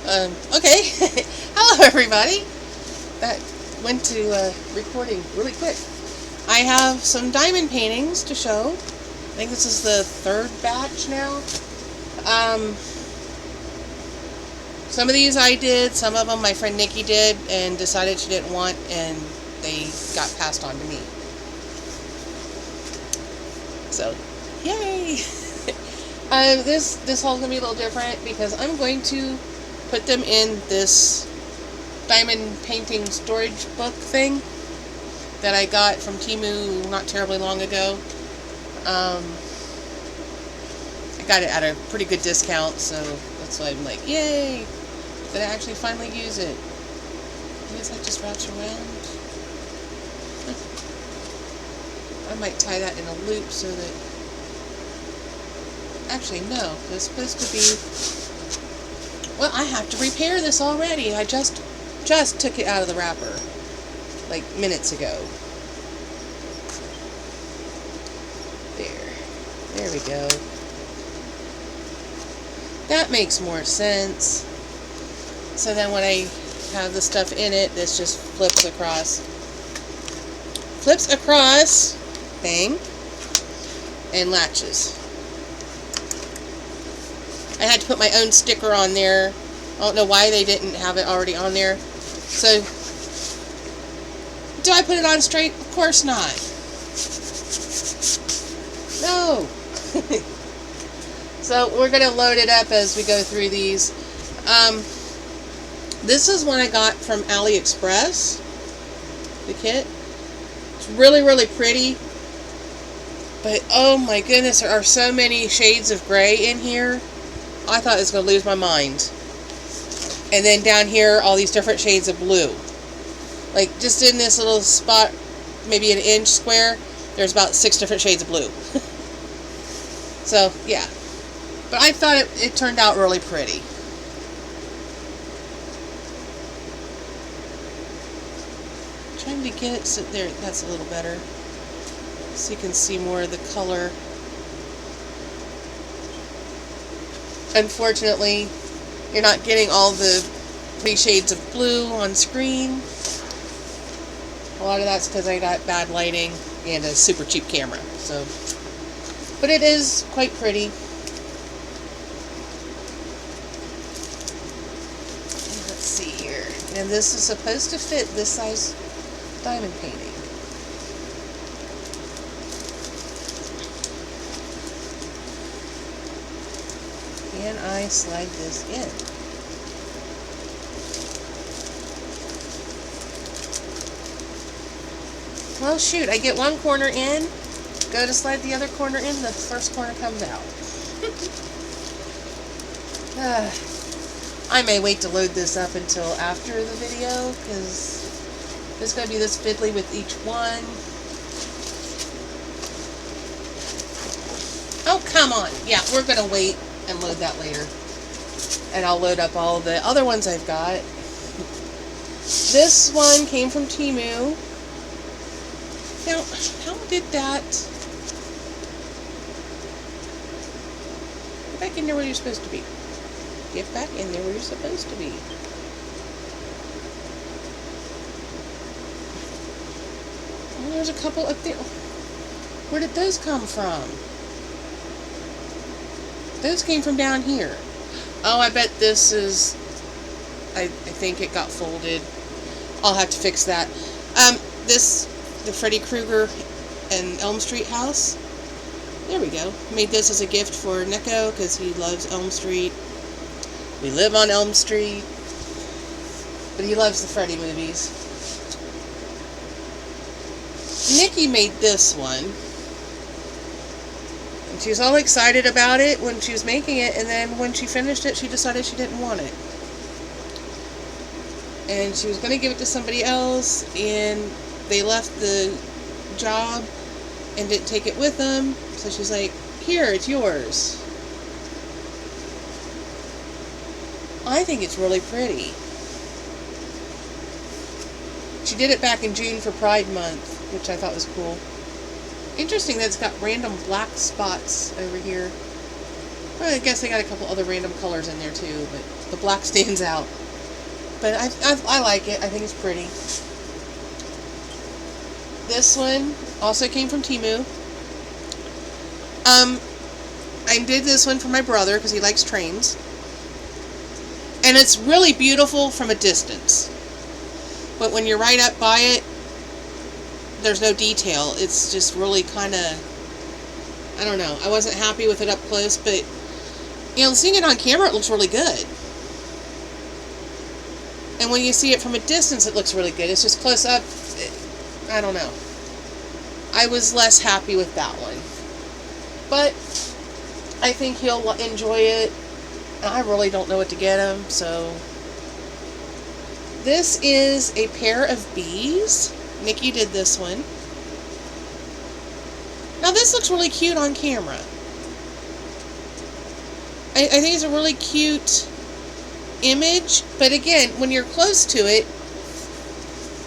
Okay. Hello, everybody. That went to recording really quick. I have some diamond paintings to show. I think this is the third batch now. Some of these I did, some of them my friend Nikki did and decided she didn't want, and they got passed on to me. So, yay! This haul's gonna be a little different because I'm going to put them in this diamond painting storage book thing that I got from Temu not terribly long ago. I got it at a pretty good discount, so that's why I'm like, yay! That I actually finally use it. I guess that just wraps around. I might tie that in a loop so that... Actually, no. It's supposed to be... Well, I have to repair this already. I just took it out of the wrapper. Like, minutes ago. There we go. That makes more sense. So then when I have the stuff in it, this just flips across. Flips across, bang, and latches. I had to put my own sticker on there. I don't know why they didn't have it already on there. So, do I put it on straight? Of course not. No. So we're going to load it up as we go through these. This is one I got from AliExpress, the kit. It's really, really pretty. But oh my goodness, there are so many shades of gray in here. I thought I was going to lose my mind. And then down here, all these different shades of blue. Like, just in this little spot, maybe an inch square, there's about 6 different shades of blue. So, yeah. But I thought it turned out really pretty. Trying to get it so there, that's a little better. So you can see more of the color. Unfortunately, you're not getting all the 3 shades of blue on screen. A lot of that's because I got bad lighting and a super cheap camera. So, but it is quite pretty. Let's see here. And this is supposed to fit this size diamond painting. Can I slide this in? Well, shoot, I get one corner in, go to slide the other corner in, the first corner comes out. I may wait to load this up until after the video, because it's going to be this fiddly with each one. Oh, come on. Yeah, we're going to wait and load that later. And I'll load up all the other ones I've got. This one came from Temu. Now, how did that... Get back in there where you're supposed to be. Get back in there where you're supposed to be. Oh, there's a couple up there. Where did those come from? Those came from down here. Oh, I bet this is... I think it got folded. I'll have to fix that. The Freddy Krueger and Elm Street house. There we go. Made this as a gift for Neko because he loves Elm Street. We live on Elm Street. But he loves the Freddy movies. Nikki made this one. And she was all excited about it when she was making it, and then when she finished it, she decided she didn't want it. And she was going to give it to somebody else, and they left the job and didn't take it with them. So she's like, here, it's yours. I think it's really pretty. She did it back in June for Pride Month, which I thought was cool. Interesting that it's got random black spots over here. Well, I guess they got a couple other random colors in there too, but the black stands out. But I like it. I think it's pretty. This one also came from Temu. I did this one for my brother because he likes trains. And it's really beautiful from a distance. But when you're right up by it, there's no detail. It's just really kind of, I don't know. I wasn't happy with it up close, but, you know, seeing it on camera, it looks really good. And when you see it from a distance, it looks really good. It's just close up, I don't know. I was less happy with that one. But I think he'll enjoy it. I really don't know what to get him, so. This is a pair of bees. Nikki did this one. Now this looks really cute on camera. I think it's a really cute image, but again, when you're close to it,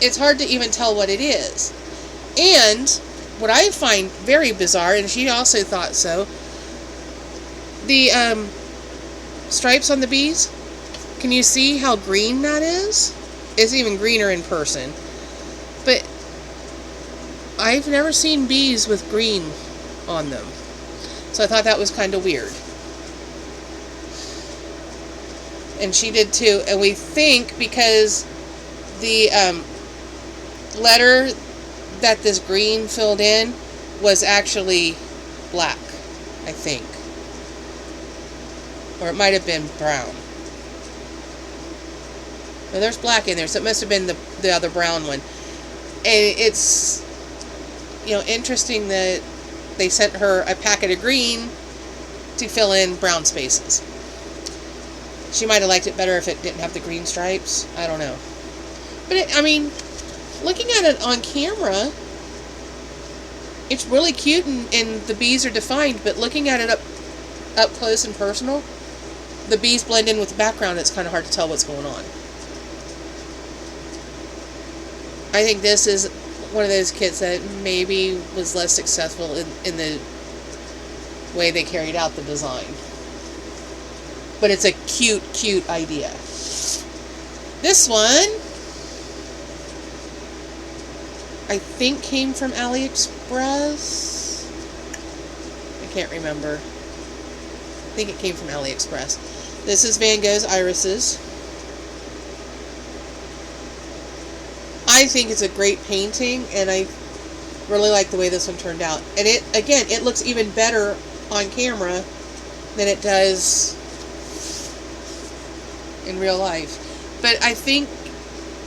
it's hard to even tell what it is. And what I find very bizarre, and she also thought so, the stripes on the bees, can you see how green that is? It's even greener in person. But I've never seen bees with green on them. So I thought that was kind of weird. And she did too. And we think because the letter that this green filled in was actually black, I think. Or it might have been brown. No, there's black in there, so it must have been the other brown one. And it's, you know, interesting that they sent her a packet of green to fill in brown spaces. She might have liked it better if it didn't have the green stripes. I don't know. But, I mean, looking at it on camera, it's really cute and the bees are defined, but looking at it up close and personal, the bees blend in with the background. It's kind of hard to tell what's going on. I think this is one of those kits that maybe was less successful in the way they carried out the design. But it's a cute, cute idea. This one, I think came from AliExpress. I can't remember. I think it came from AliExpress. This is Van Gogh's Irises. I think it's a great painting, and I really like the way this one turned out. And it, again, it looks even better on camera than it does in real life. But I think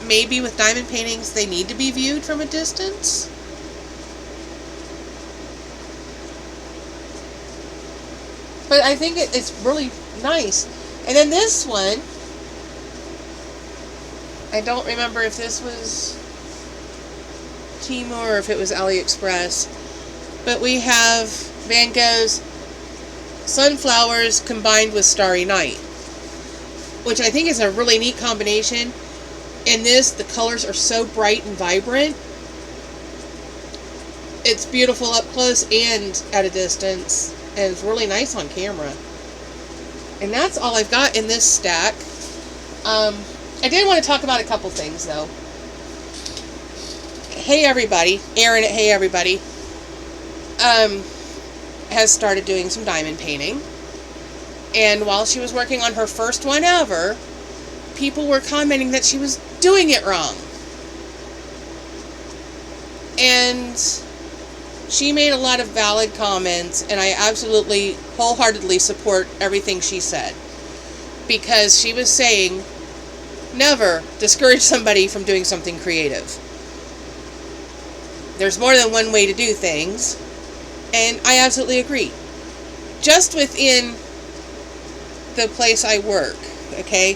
maybe with diamond paintings, they need to be viewed from a distance. But I think it's really nice. And then this one, I don't remember if this was Temu or if it was AliExpress, but we have Van Gogh's Sunflowers combined with Starry Night, which I think is a really neat combination. In this, the colors are so bright and vibrant. It's beautiful up close and at a distance, and it's really nice on camera. And that's all I've got in this stack. I did want to talk about a couple things, though. Heyyy Everybody, Erin at Heyyy Everybody, has started doing some diamond painting. And while she was working on her first one ever, people were commenting that she was doing it wrong. And she made a lot of valid comments, and I absolutely, wholeheartedly support everything she said. Because she was saying, never discourage somebody from doing something creative. There's more than one way to do things, and I absolutely agree. Just within the place I work, okay?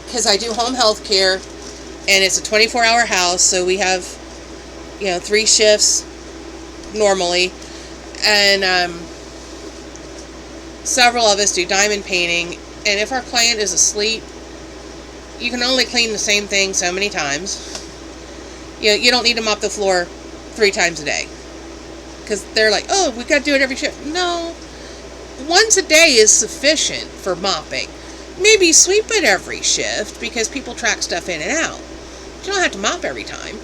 Because I do home health care, and it's a 24-hour house, so we have, 3 shifts normally, and several of us do diamond painting, and if our client is asleep, you can only clean the same thing so many times. You don't need to mop the floor 3 times a day, because they're like, oh, we've got to do it every shift. No, once a day is sufficient for mopping. Maybe sweep it every shift because people track stuff in and out. You don't have to mop every time.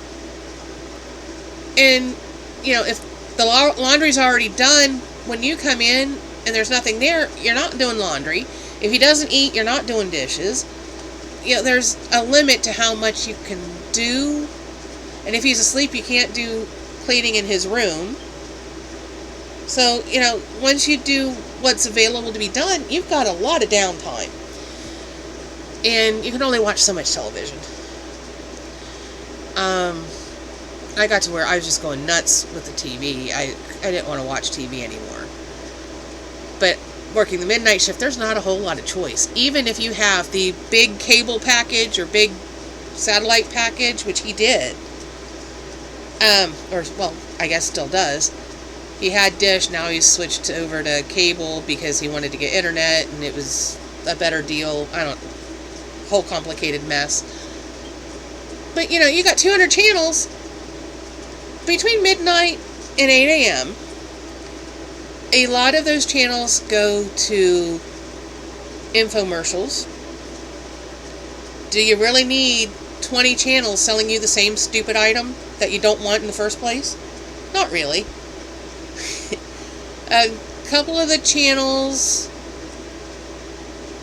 And, if the laundry's already done, when you come in and there's nothing there, you're not doing laundry. If he doesn't eat, you're not doing dishes. There's a limit to how much you can do. And if he's asleep, you can't do cleaning in his room. So, once you do what's available to be done, you've got a lot of downtime. And you can only watch so much television. I got to where I was just going nuts with the TV. I didn't want to watch TV anymore. But working the midnight shift, there's not a whole lot of choice. Even if you have the big cable package or big satellite package, which he did, I guess still does. He had Dish, now he's switched over to cable because he wanted to get internet and it was a better deal. Whole complicated mess. But you got 200 channels. Between midnight and 8 a.m., a lot of those channels go to infomercials. Do you really need 20 channels selling you the same stupid item that you don't want in the first place? Not really. A couple of the channels,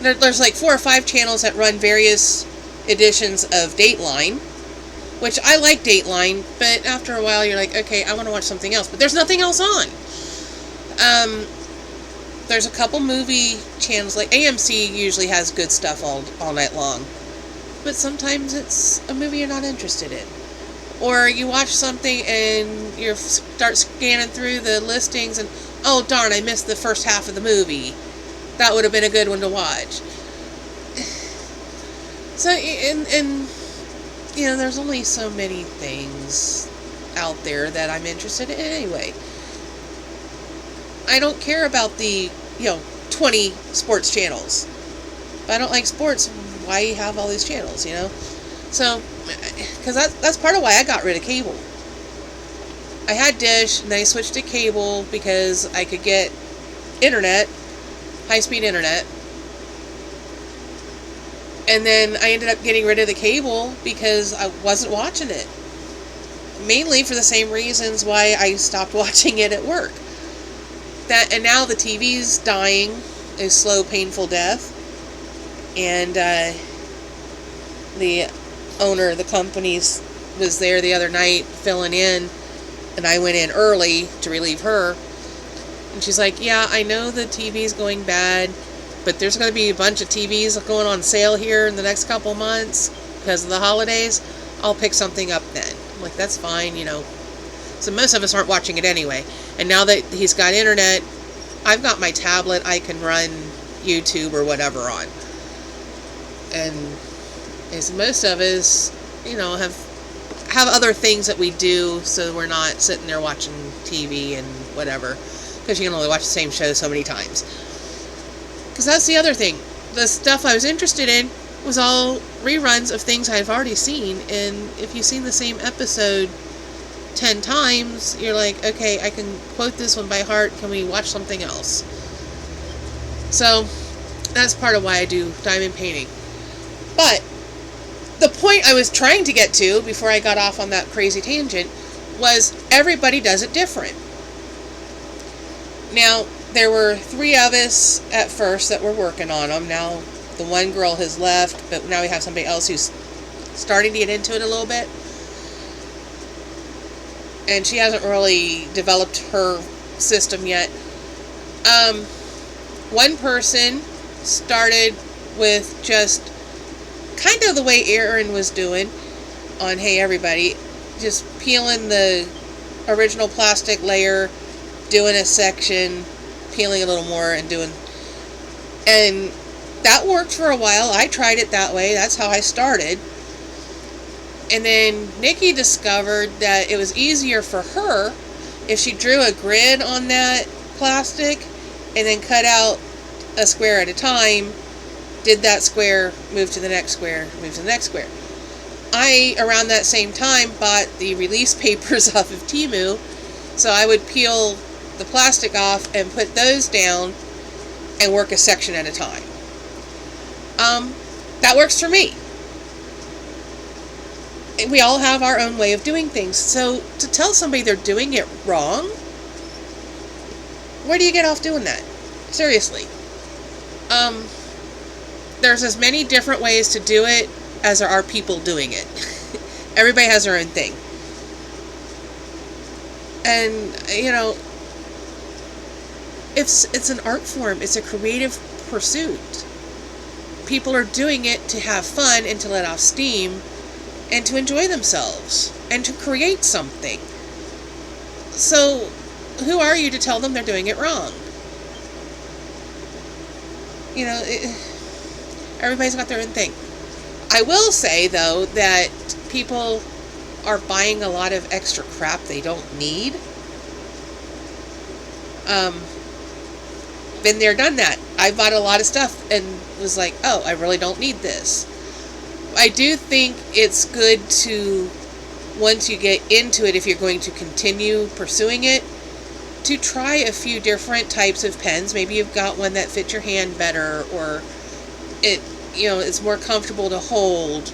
there's like 4 or 5 channels that run various editions of Dateline, which I like Dateline, but after a while you're like, okay, I want to watch something else, but there's nothing else on. There's a couple movie channels, like AMC usually has good stuff all night long, but sometimes it's a movie you're not interested in. Or you watch something and you start scanning through the listings and, oh darn, I missed the first half of the movie. That would have been a good one to watch. So, and there's only so many things out there that I'm interested in anyway. I don't care about the, 20 sports channels. If I don't like sports, why have all these channels, So, because that's part of why I got rid of cable. I had Dish, and then I switched to cable because I could get internet, high-speed internet. And then I ended up getting rid of the cable because I wasn't watching it. Mainly for the same reasons why I stopped watching it at work. And now the TV's dying a slow, painful death. And the owner of the company was there the other night filling in, and I went in early to relieve her. And she's like, yeah, I know the TV's going bad, but there's going to be a bunch of TVs going on sale here in the next couple months because of the holidays. I'll pick something up then. I'm like, that's fine, So most of us aren't watching it anyway. And now that he's got internet, I've got my tablet I can run YouTube or whatever on. And as most of us, have other things that we do, so we're not sitting there watching TV and whatever. Because you can only watch the same show so many times. Because that's the other thing. The stuff I was interested in was all reruns of things I've already seen. And if you've seen the same episode 10 times, you're like, okay, I can quote this one by heart. Can we watch something else? So, that's part of why I do diamond painting. But, the point I was trying to get to, before I got off on that crazy tangent, was everybody does it different. Now, there were 3 of us at first that were working on them. Now, the one girl has left, but now we have somebody else who's starting to get into it a little bit. And she hasn't really developed her system yet. One person started with just kind of the way Aaron was doing on Heyyy Everybody. Just peeling the original plastic layer, doing a section, peeling a little more, and doing... And that worked for a while. I tried it that way. That's how I started. And then Nikki discovered that it was easier for her if she drew a grid on that plastic and then cut out a square at a time, did that square, moved to the next square, moved to the next square. I, around that same time, bought the release papers off of Temu, so I would peel the plastic off and put those down and work a section at a time. That works for me. We all have our own way of doing things. So to tell somebody they're doing it wrong, where do you get off doing that? Seriously. There's as many different ways to do it as there are people doing it. Everybody has their own thing. And, it's an art form. It's a creative pursuit. People are doing it to have fun and to let off steam and to enjoy themselves and to create something. So, who are you to tell them they're doing it wrong? Everybody's got their own thing. I will say, though, that people are buying a lot of extra crap they don't need. Been there, done that. I bought a lot of stuff and was like, oh, I really don't need this. I do think it's good to, once you get into it, if you're going to continue pursuing it, to try a few different types of pens. Maybe you've got one that fits your hand better, or it's more comfortable to hold,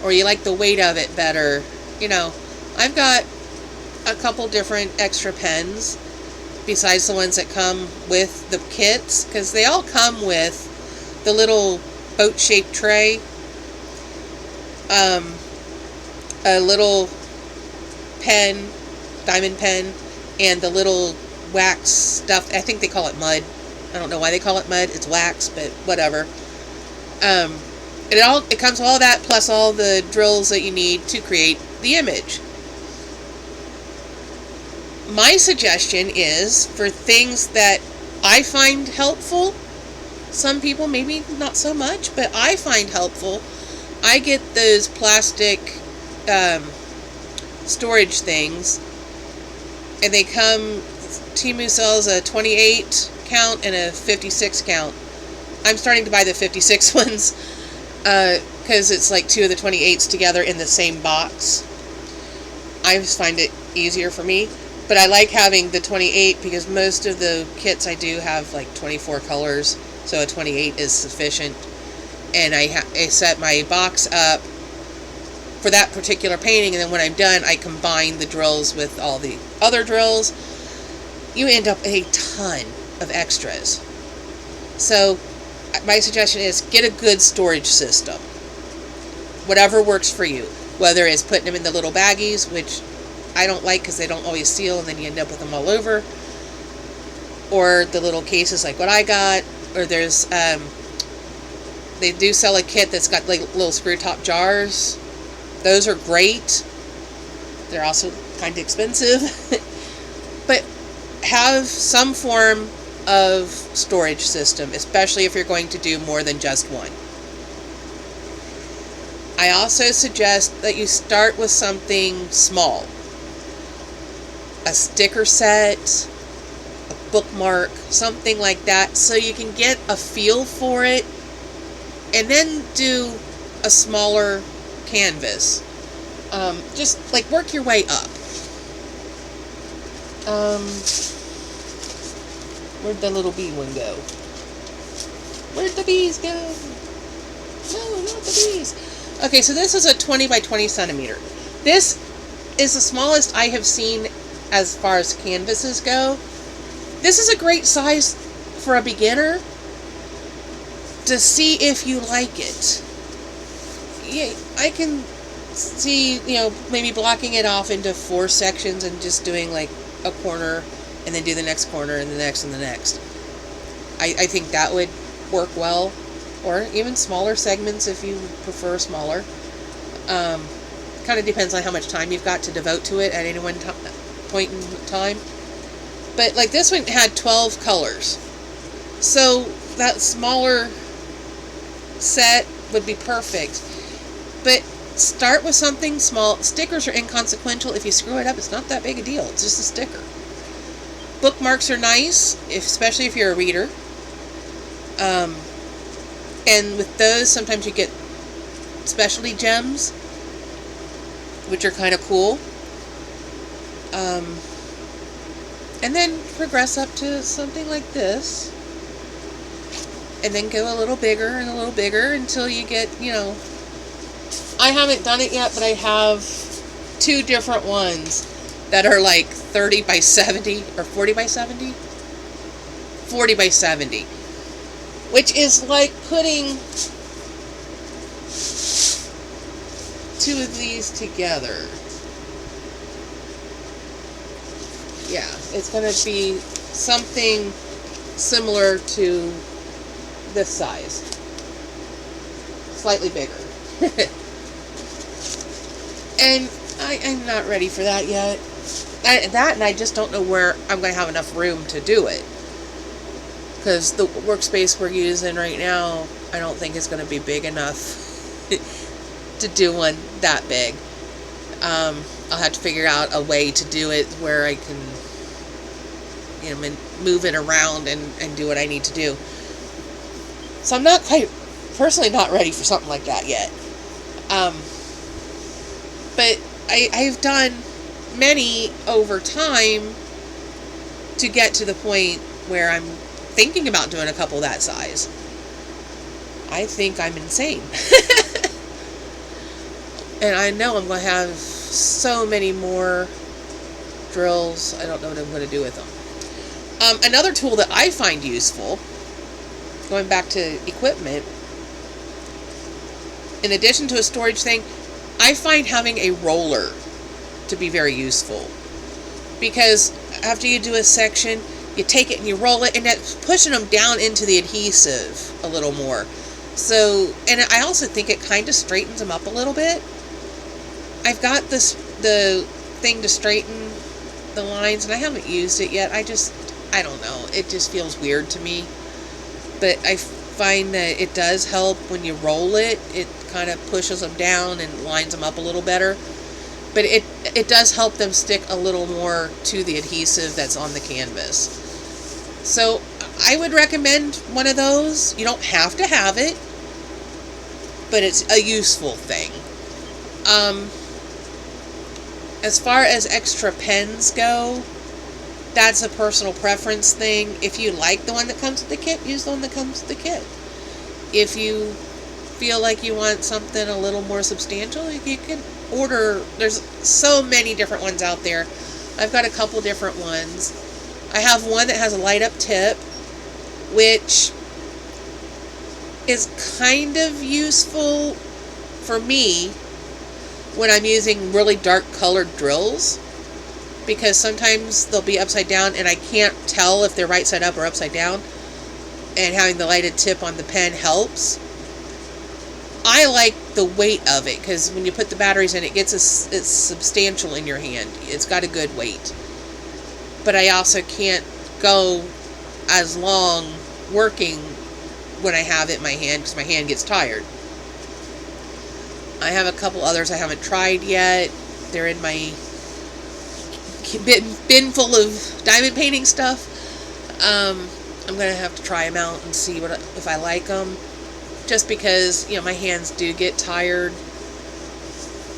or you like the weight of it better. I've got a couple different extra pens besides the ones that come with the kits, because they all come with the little boat-shaped tray, a little pen, diamond pen, and the little wax stuff. I think they call it mud. I don't know why they call it mud. It's wax, but whatever. It comes with all that, plus all the drills that you need to create the image. My suggestion is, for things that I find helpful, some people maybe not so much, but I find helpful, I get those plastic storage things, and they come, Temu sells a 28 count and a 56 count. I'm starting to buy the 56 ones, because it's like two of the 28s together in the same box. I just find it easier for me. But I like having the 28 because most of the kits I do have like 24 colors, so a 28 is sufficient. And I set my box up for that particular painting, and then when I'm done, I combine the drills with all the other drills. You end up a ton of extras. So my suggestion is get a good storage system. Whatever works for you. Whether it's putting them in the little baggies, which I don't like because they don't always seal and then you end up with them all over, or the little cases like what I got, or there's they do sell a kit that's got like little screw top jars. Those are great. They're also kind of expensive. But have some form of storage system, especially if you're going to do more than just one. I also suggest that you start with something small. A sticker set, a bookmark, something like that, so you can get a feel for it, and then do a smaller canvas. Just like work your way up. Where'd the little bee one go? Where'd the bees go? No, not the bees. Okay, so this is a 20 by 20 centimeter. This is the smallest I have seen as far as canvases go. This is a great size for a beginner to see if you like it. Yeah, I can see, maybe blocking it off into 4 sections and just doing like a corner and then do the next corner and the next and the next. I think that would work well. Or even smaller segments if you prefer smaller. Kind of depends on how much time you've got to devote to it at any one point in time. But like this one had 12 colors. So that smaller set would be perfect. But start with something small. Stickers are inconsequential. If you screw it up, it's not that big a deal. It's just a sticker. Bookmarks are nice, especially if you're a reader. And with those, sometimes you get specialty gems, which are kind of cool. And then progress up to something like this. and then go a little bigger and a little bigger until you get, I haven't done it yet, but I have 2 different ones that are like 30 by 70 or 40 by 70? 40 by 70. Which is like putting 2 of these together. Yeah, it's going to be something similar to this size. Slightly bigger. And I'm not ready for that yet. And I just don't know where I'm going to have enough room to do it. Because the workspace we're using right now, I don't think is going to be big enough to do one that big. I'll have to figure out a way to do it where I can, move it around and do what I need to do. So I'm not personally not ready for something like that yet. But I've done many over time to get to the point where I'm thinking about doing a couple that size. I think I'm insane. And I know I'm going to have so many more drills. I don't know what I'm going to do with them. Another tool that I find useful, going back to equipment, in addition to a storage thing, I find having a roller to be very useful. Because after you do a section, you take it and you roll it, and that's pushing them down into the adhesive a little more. So, and I also think it kind of straightens them up a little bit. I've got the thing to straighten the lines, and I haven't used it yet. I don't know. It just feels weird to me. But I find that it does help when you roll it. It kind of pushes them down and lines them up a little better. But it does help them stick a little more to the adhesive that's on the canvas. So I would recommend one of those. You don't have to have it, but it's a useful thing. As far as extra pens go, that's a personal preference thing. If you like the one that comes with the kit, use the one that comes with the kit. If you feel like you want something a little more substantial, you can order. There's so many different ones out there. I've got a couple different ones. I have one that has a light up tip, which is kind of useful for me when I'm using really dark colored drills, because sometimes they'll be upside down and I can't tell if they're right side up or upside down, and having the lighted tip on the pen helps. I like the weight of it, because when you put the batteries in, it's substantial in your hand. It's got a good weight. But I also can't go as long working when I have it in my hand, because my hand gets tired. I have a couple others I haven't tried yet. They're in my bin full of diamond painting stuff. I'm going to have to try them out and see if I like them. Just because, my hands do get tired.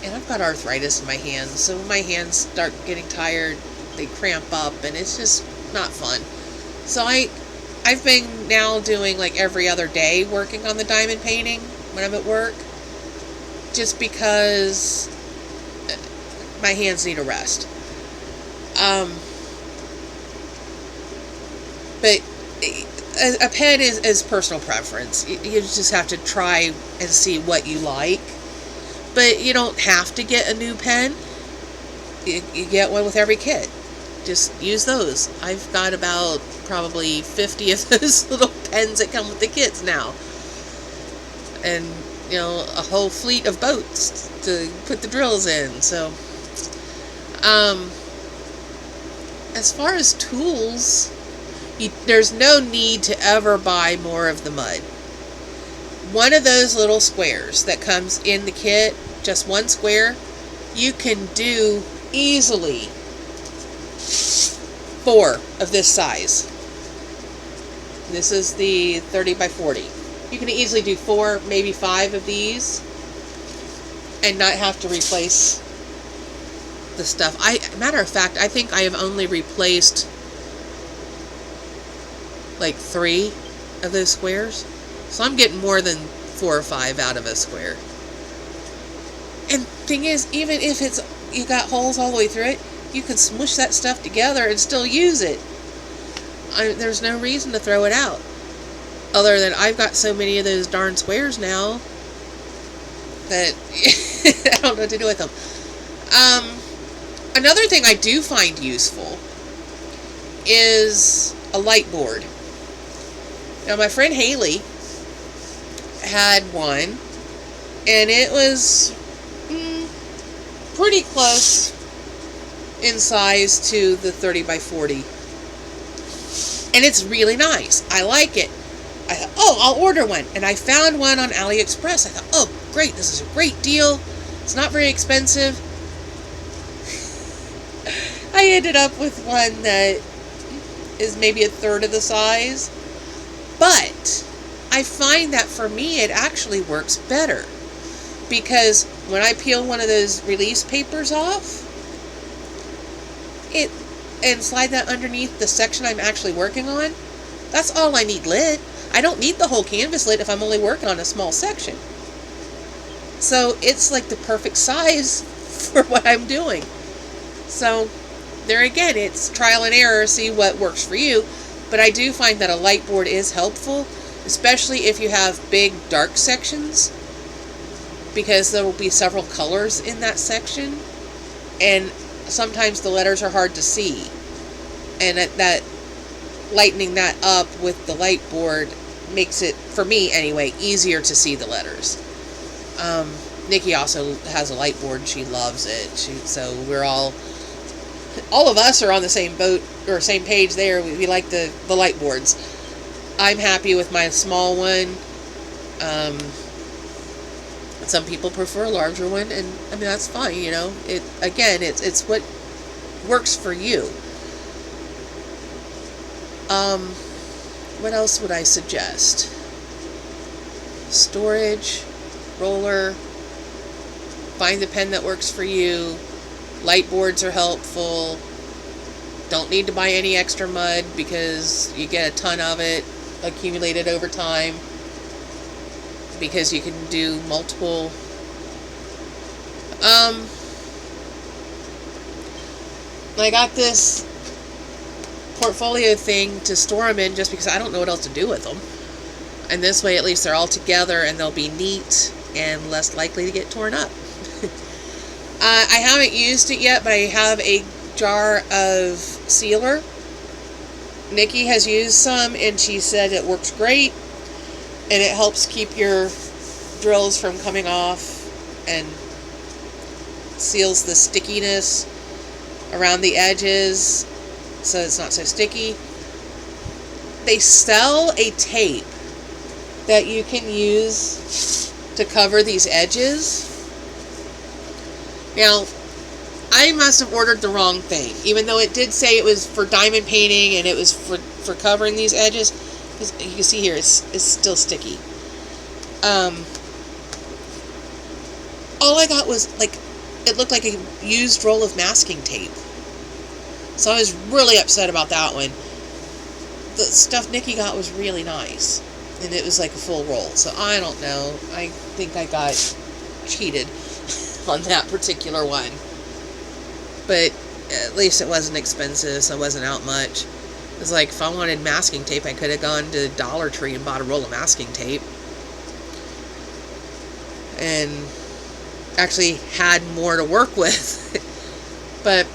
And I've got arthritis in my hands. So when my hands start getting tired, they cramp up, and it's just not fun. So I've been now doing like every other day working on the diamond painting when I'm at work. Just because my hands need a rest. But a pen is personal preference. You just have to try and see what you like. But you don't have to get a new pen. You get one with every kit. Just use those. I've got about probably 50 of those little pens that come with the kits now. And a whole fleet of boats to put the drills in. So, as far as tools, there's no need to ever buy more of the mud. One of those little squares that comes in the kit, just one square, you can do easily 4 of this size. This is the 30 by 40. You can easily do 4, maybe 5 of these and not have to replace the stuff. Matter of fact, I think I have only replaced like 3 of those squares. So I'm getting more than 4 or 5 out of a square. And thing is, even if you got holes all the way through it, you can smush that stuff together and still use it. There's no reason to throw it out. Other than I've got so many of those darn squares now that I don't know what to do with them. Another thing I do find useful is a light board. Now, my friend Haley had one, and it was pretty close in size to the 30 by 40. And it's really nice. I like it. I thought, oh, I'll order one. And I found one on AliExpress. I thought, oh, great, this is a great deal. It's not very expensive. I ended up with one that is maybe a third of the size. But I find that for me, it actually works better. Because when I peel one of those release papers off, and slide that underneath the section I'm actually working on, that's all I need lit. I don't need the whole canvas lit if I'm only working on a small section. So it's like the perfect size for what I'm doing. So there again, it's trial and error, see what works for you. But I do find that a light board is helpful, especially if you have big dark sections, because there will be several colors in that section, and sometimes the letters are hard to see, and that lightening that up with the light board makes it, for me anyway, easier to see the letters. Nikki also has a light board and she loves it. So we're all of us are on the same boat or same page there. We like the light boards. I'm happy with my small one. Some people prefer a larger one, and I mean that's fine, you know. It's what works for you. What else would I suggest? Storage, roller, find the pen that works for you. Light boards are helpful. Don't need to buy any extra mud because you get a ton of it accumulated over time, because you can do multiple. I got this portfolio thing to store them in just because I don't know what else to do with them. And this way, at least they're all together and they'll be neat and less likely to get torn up. I haven't used it yet, but I have a jar of sealer. Nikki has used some and she said it works great. And it helps keep your drills from coming off and seals the stickiness around the edges so it's not so sticky. They sell a tape that you can use to cover these edges. Now, I must have ordered the wrong thing, even though it did say it was for diamond painting and it was for covering these edges. You can see here, it's still sticky. All I got was, it looked like a used roll of masking tape. So I was really upset about that one. The stuff Nikki got was really nice. And it was like a full roll. So I don't know. I think I got cheated on that particular one. But at least it wasn't expensive, so it wasn't out much. It was like, if I wanted masking tape, I could have gone to Dollar Tree and bought a roll of masking tape. And actually had more to work with. But,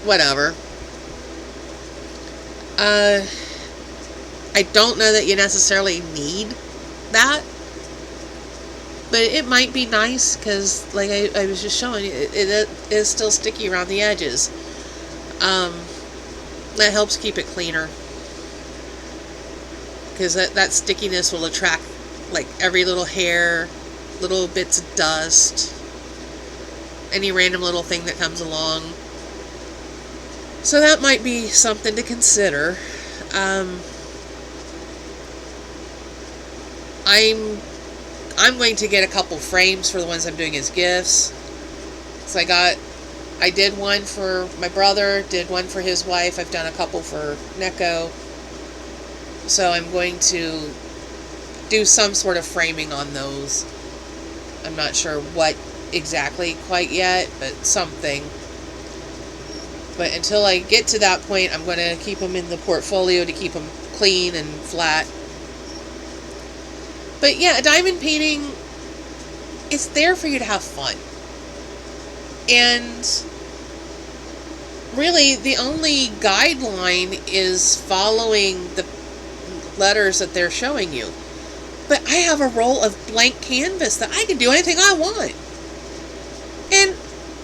whatever. I don't know that you necessarily need that. But it might be nice, because, like I was just showing you, it is still sticky around the edges. That helps keep it cleaner, because that stickiness will attract every little hair, little bits of dust, any random little thing that comes along. So that might be something to consider. I'm going to get a couple frames for the ones I'm doing as gifts. So I did one for my brother, did one for his wife. I've done a couple for Neko. So I'm going to do some sort of framing on those. I'm not sure what exactly quite yet, but something. But until I get to that point, I'm going to keep them in the portfolio to keep them clean and flat. But yeah, diamond painting, it's there for you to have fun. And really, the only guideline is following the letters that they're showing you. But I have a roll of blank canvas that I can do anything I want. And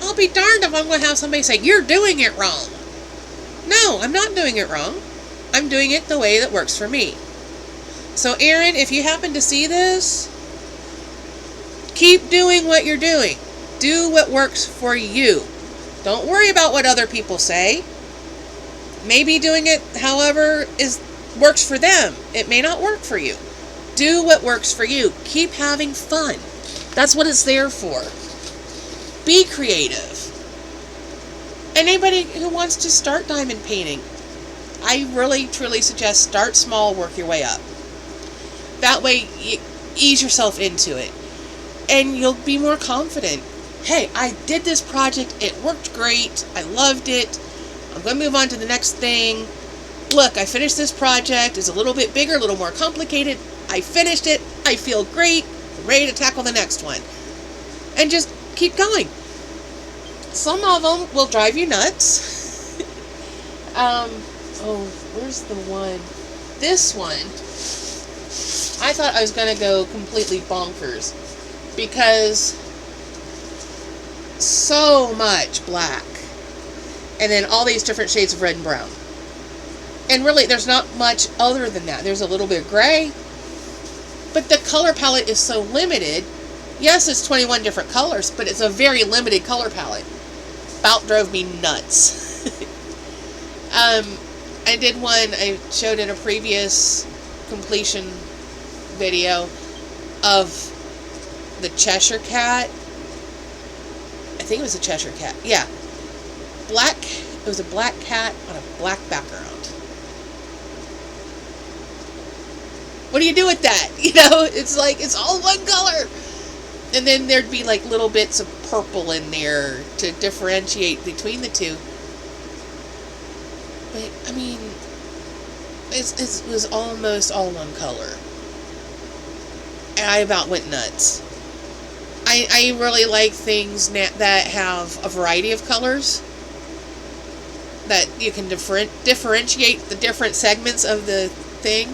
I'll be darned if I'm going to have somebody say, you're doing it wrong. No, I'm not doing it wrong. I'm doing it the way that works for me. So Erin, if you happen to see this, keep doing what you're doing. Do what works for you. Don't worry about what other people say. Maybe doing it, however, works for them. It may not work for you. Do what works for you. Keep having fun. That's what it's there for. Be creative. Anybody who wants to start diamond painting, I really, truly suggest start small, work your way up. That way, you ease yourself into it. And you'll be more confident. Hey, I did this project. It worked great. I loved it. I'm going to move on to the next thing. Look, I finished this project. It's a little bit bigger, a little more complicated. I finished it. I feel great. I'm ready to tackle the next one. And just keep going. Some of them will drive you nuts. Where's the one? This one. I thought I was going to go completely bonkers because so much black and then all these different shades of red and brown. And really, there's not much other than that. There's a little bit of gray, but the color palette is so limited. Yes, it's 21 different colors, but it's a very limited color palette. About drove me nuts. I did one, I showed in a previous completion video of the Cheshire Cat. I think it was a Cheshire Cat. Yeah. It was a black cat on a black background. What do you do with that? You know, it's like, it's all one color. And then there'd be like little bits of purple in there to differentiate between the two. But, I mean, it was almost all one color. And I about went nuts. I really like things that have a variety of colors. That you can differentiate the different segments of the thing.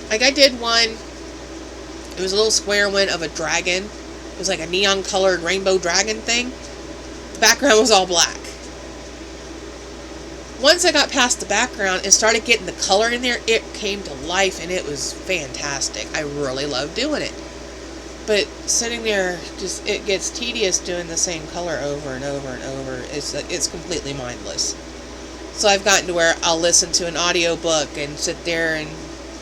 Like I did one, it was a little square one of a dragon. It was like a neon colored rainbow dragon thing. The background was all black. Once I got past the background and started getting the color in there, it came to life and it was fantastic. I really loved doing it. But sitting there, it gets tedious doing the same color over and over and over. It's completely mindless. So I've gotten to where I'll listen to an audiobook and sit there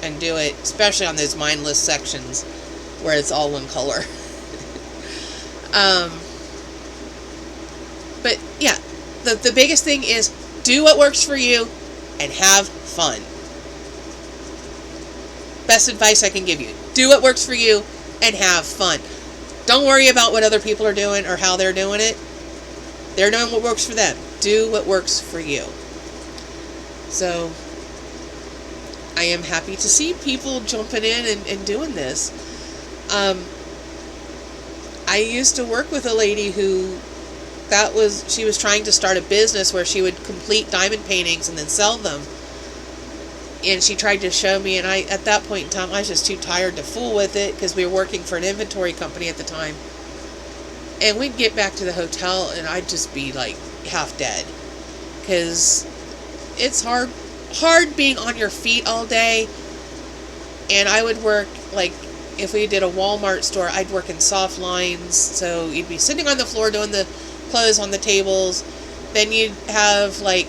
and do it, especially on those mindless sections where it's all one color. But yeah, the biggest thing is do what works for you and have fun. Best advice I can give you. Do what works for you and have fun. Don't worry about what other people are doing or how they're doing it. They're doing what works for them. Do what works for you. So, I am happy to see people jumping in and doing this. I used to work with a lady who, she was trying to start a business where she would complete diamond paintings and then sell them. And she tried to show me, and at that point in time, I was just too tired to fool with it because we were working for an inventory company at the time. And we'd get back to the hotel, and I'd just be like half dead because it's hard being on your feet all day. And I would work, like, if we did a Walmart store, I'd work in soft lines, so you'd be sitting on the floor doing the clothes on the tables. Then you'd have, like,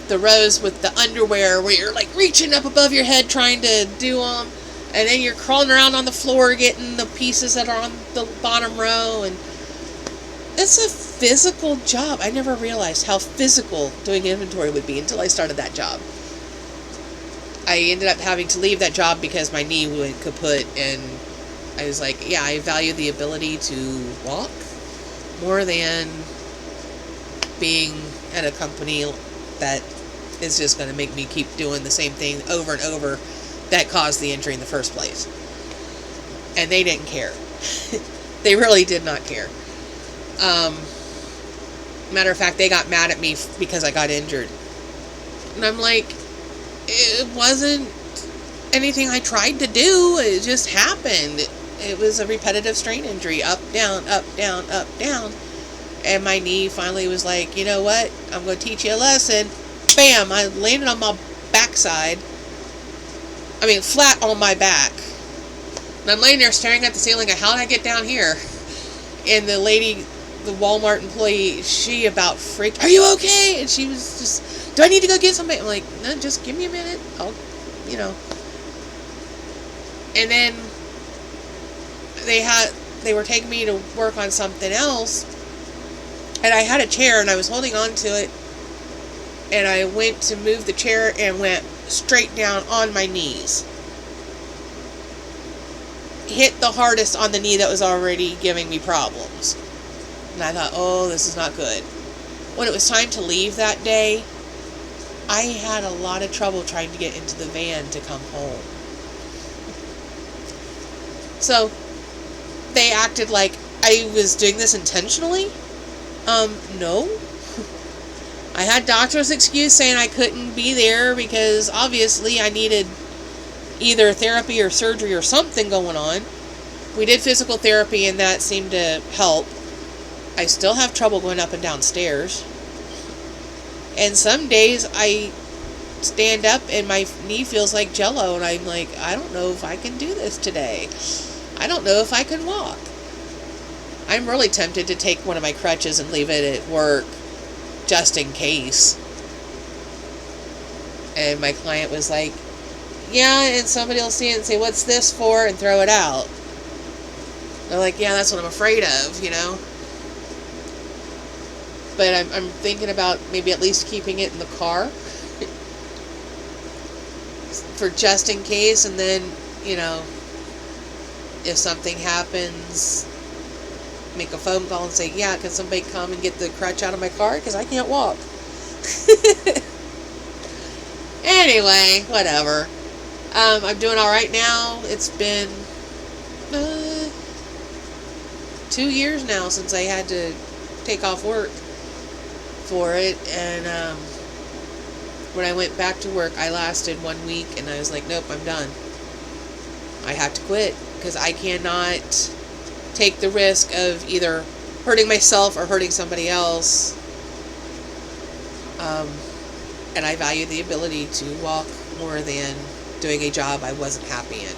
the rows with the underwear where you're, like, reaching up above your head trying to do them. And then you're crawling around on the floor getting the pieces that are on the bottom row. And it's a physical job. I never realized how physical doing inventory would be until I started that job. I ended up having to leave that job because my knee went kaput, and I was like, yeah, I value the ability to walk more than being at a company that is just going to make me keep doing the same thing over and over that caused the injury in the first place. And they didn't care. They really did not care. Matter of fact, they got mad at me because I got injured. And I'm like, it wasn't anything I tried to do. It just happened. It was a repetitive strain injury. Up, down, up, down, up, down. And my knee finally was like, you know what? I'm going to teach you a lesson. Bam! I landed on my backside. I mean, flat on my back. And I'm laying there staring at the ceiling. How did I get down here? And the lady, the Walmart employee, she about freaked. Are you okay? And she was just, do I need to go get somebody? I'm like, no, just give me a minute. I'll, you know. And then they were taking me to work on something else. And I had a chair and I was holding on to it. And I went to move the chair and went straight down on my knees. Hit the hardest on the knee that was already giving me problems. And I thought, oh, this is not good. When it was time to leave that day, I had a lot of trouble trying to get into the van to come home. So, they acted like I was doing this intentionally. No. I had doctor's excuse saying I couldn't be there because obviously I needed either therapy or surgery or something going on. We did physical therapy and that seemed to help. I still have trouble going up and down stairs. And some days I stand up and my knee feels like jello and I'm like, I don't know if I can do this today. I don't know if I can walk. I'm really tempted to take one of my crutches and leave it at work just in case. And my client was like, yeah, and somebody will see it and say, what's this for? And throw it out. They're like, yeah, that's what I'm afraid of, you know. But I'm thinking about maybe at least keeping it in the car for just in case. And then, you know, if something happens, make a phone call and say, yeah, can somebody come and get the crutch out of my car? Because I can't walk. Anyway, whatever. I'm doing all right now. It's been 2 years now since I had to take off work for it. And when I went back to work, I lasted 1 week and I was like, nope, I'm done. I have to quit because I cannot take the risk of either hurting myself or hurting somebody else. And I value the ability to walk more than doing a job I wasn't happy in.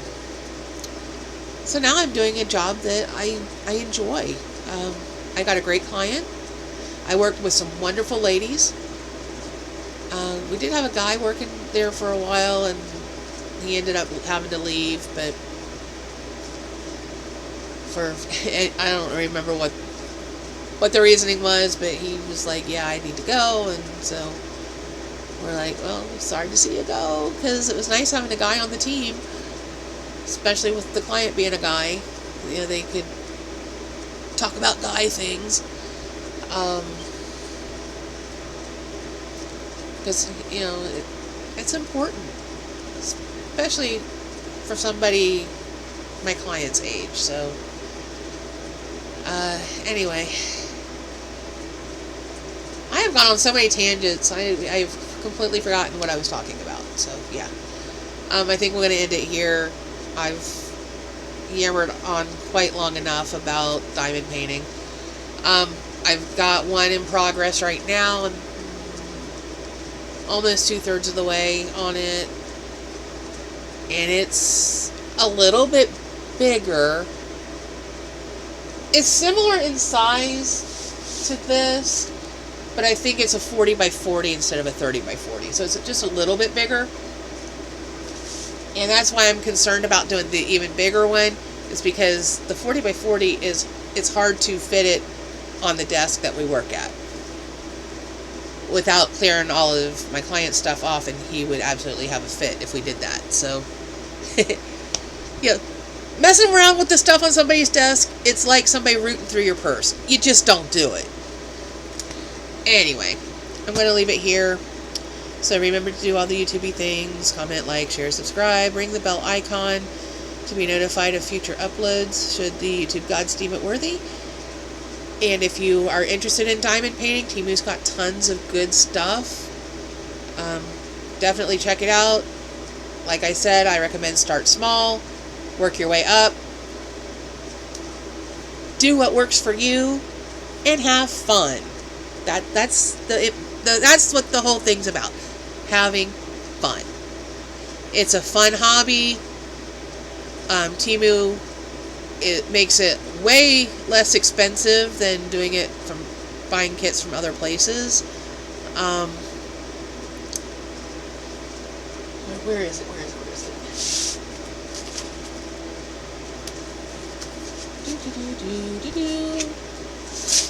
So now I'm doing a job that I enjoy. I got a great client. I worked with some wonderful ladies. We did have a guy working there for a while, and he ended up having to leave, but I don't remember what the reasoning was, but he was like, yeah, I need to go, and so we're like, well, sorry to see you go, because it was nice having a guy on the team, especially with the client being a guy. You know, they could talk about guy things, because, you know, it's important, especially for somebody my client's age. So anyway, I have gone on so many tangents. I've completely forgotten what I was talking about. So yeah, I think we're going to end it here. I've yammered on quite long enough about diamond painting. I've got one in progress right now. I'm almost 2/3 of the way on it, and it's a little bit bigger. It's similar in size to this, but I think it's a 40 by 40 instead of a 30 by 40. So it's just a little bit bigger. And that's why I'm concerned about doing the even bigger one, is because the 40 by 40 it's hard to fit it on the desk that we work at. without clearing all of my client's stuff off, and he would absolutely have a fit if we did that. So, yeah, messing around with the stuff on somebody's desk, it's like somebody rooting through your purse. You just don't do it. Anyway, I'm going to leave it here. So remember to do all the YouTube things, comment, like, share, subscribe, ring the bell icon to be notified of future uploads should the YouTube gods deem it worthy. And if you are interested in diamond painting, Temu's got tons of good stuff. Definitely check it out. Like I said, I recommend start small, work your way up, do what works for you, and have fun. That's what the whole thing's about. Having fun. It's a fun hobby. Temu, it makes it way less expensive than doing it from buying kits from other places. Where is it?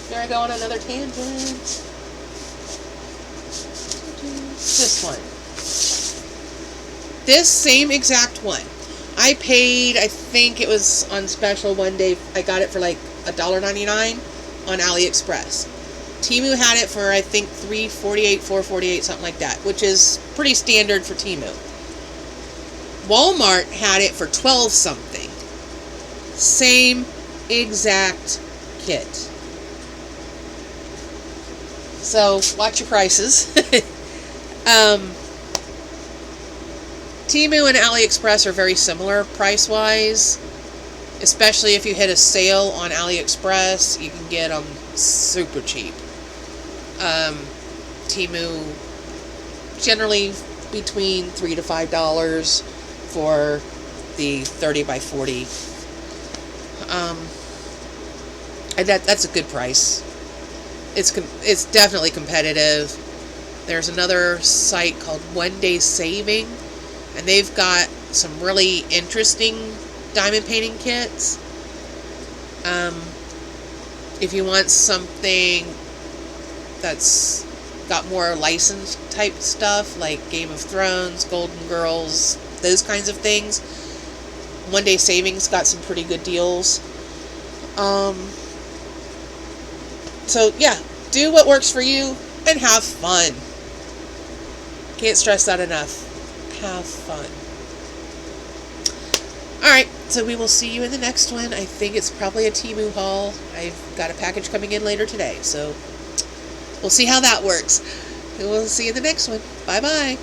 There I go on another tangent. This one. This same exact one. I paid, I think it was on special one day, I got it for like $1.99 on AliExpress. Temu had it for, I think, $3.48, $4.48, something like that, which is pretty standard for Temu. Walmart had it for $12 something. Same exact kit. So, watch your prices. Temu and AliExpress are very similar price-wise, especially if you hit a sale on AliExpress. You can get them super cheap. Temu, generally between $3 to $5 for the 30 by 40. And that's a good price. It's definitely competitive. There's another site called One Day Saving, and they've got some really interesting diamond painting kits. If you want something that's got more licensed type stuff, like Game of Thrones, Golden Girls, those kinds of things, One Day Saving's got some pretty good deals. So yeah, do what works for you and have fun. Can't stress that enough. Have fun. Alright, so we will see you in the next one. I think it's probably a Temu haul. I've got a package coming in later today, so we'll see how that works. We'll see you in the next one. Bye-bye.